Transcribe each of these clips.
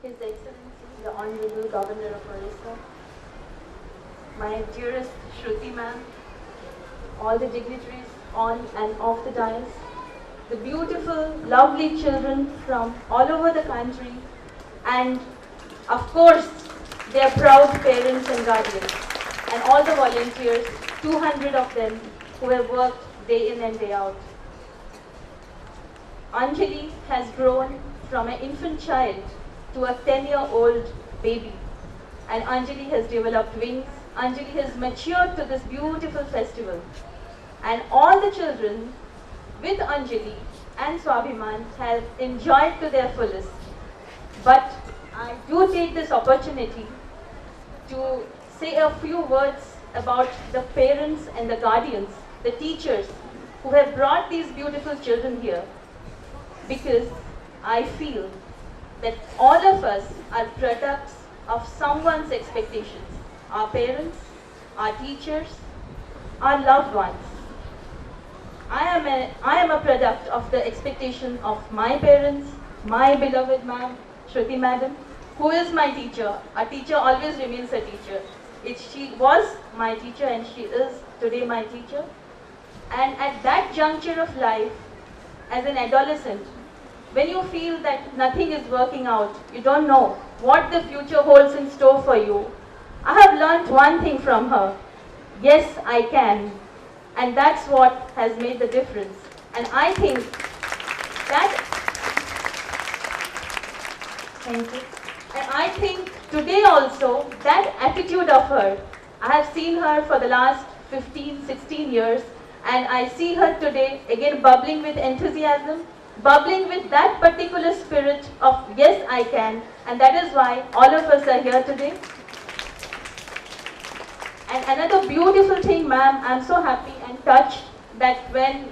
His Excellency, the Honorable Governor of Orissa, my dearest Shruti ma'am, all the dignitaries on and off the dais, the beautiful, lovely children from all over the country, and of course, their proud parents and guardians, and all the volunteers, 200 of them, who have worked day in and day out. Anjali has grown from an infant child to a 10-year-old baby. And Anjali has developed wings. Anjali has matured to this beautiful festival. And all the children with Anjali and Swabhiman have enjoyed to their fullest. But I do take this opportunity to say a few words about the parents and the guardians, the teachers who have brought these beautiful children here, because I feel that all of us are products of someone's expectations, our parents, our teachers, our loved ones. I am a product of the expectation of my parents, my beloved ma'am, Shruti madam, who is my teacher. A teacher always remains a teacher. She was my teacher and she is today my teacher. And at that juncture of life, as an adolescent, when you feel that nothing is working out, you don't know what the future holds in store for you, I have learned one thing from her. Yes, I can. And that's what has made the difference. And I think that, thank you. And I think today also, that attitude of her, I have seen her for the last 15, 16 years, and I see her today again bubbling with enthusiasm, bubbling with that particular spirit of yes, I can, and that is why all of us are here today. And another beautiful thing, ma'am, I'm so happy and touched that when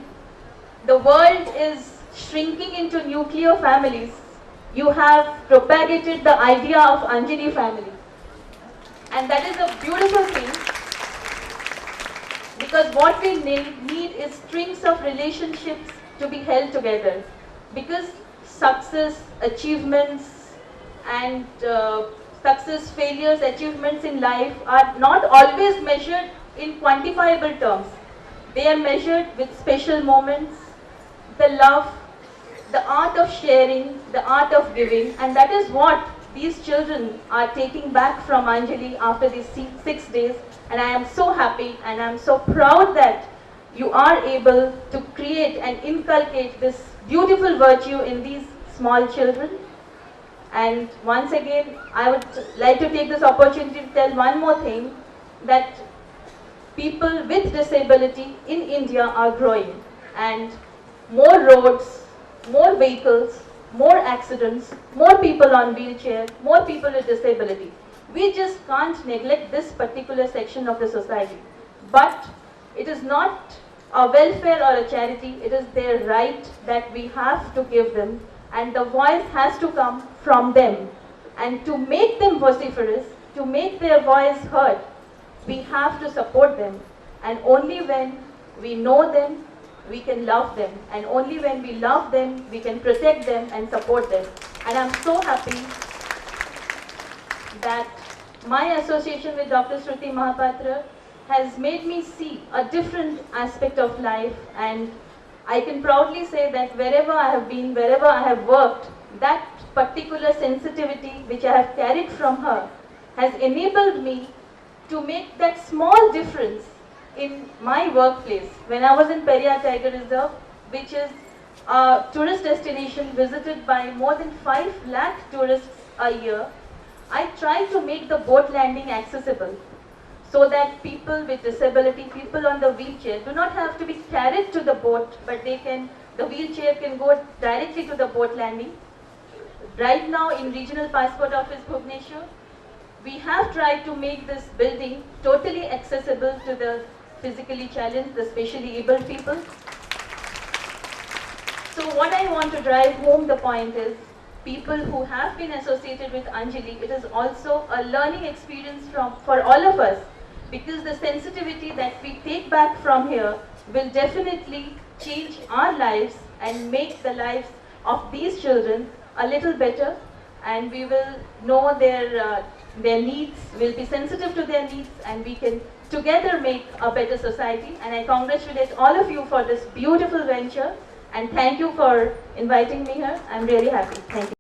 the world is shrinking into nuclear families, you have propagated the idea of Anjali family. And that is a beautiful thing, because what we need is strings of relationships to be held together. Because success, achievements, and success, failures, achievements in life are not always measured in quantifiable terms. They are measured with special moments, the love, the art of sharing, the art of giving, and that is what these children are taking back from Anjali after these 6 days. And I am so happy and I am so proud that you are able to create and inculcate this beautiful virtue in these small children. And once again, I would like to take this opportunity to tell one more thing, that people with disability in India are growing, and more roads, more vehicles, more accidents, more people on wheelchair, more people with disability. We just can't neglect this particular section of the society. But it is not a welfare or a charity, it is their right that we have to give them, and the voice has to come from them. And to make them vociferous, to make their voice heard, we have to support them. And only when we know them, we can love them. And only when we love them, we can protect them and support them. And I'm so happy that my association with Dr. Shruti Mahapatra has made me see a different aspect of life, and I can proudly say that wherever I have been, wherever I have worked, that particular sensitivity which I have carried from her has enabled me to make that small difference in my workplace. When I was in Periyar Tiger Reserve, which is a tourist destination visited by more than 5 lakh tourists a year, I try to make the boat landing accessible so that people with disability, people on the wheelchair, do not have to be carried to the boat, but the wheelchair can go directly to the boat landing. Right now in Regional Passport Office, Bhubaneswar, we have tried to make this building totally accessible to the physically challenged, the specially able people. So what I want to drive home the point is, people who have been associated with Anjali, it is also a learning experience for all of us, because the sensitivity that we take back from here will definitely change our lives and make the lives of these children a little better. and we will know their needs, we'll be sensitive to their needs, and we can together make a better society. And I congratulate all of you for this beautiful venture, and thank you for inviting me here. I'm really happy. Thank you.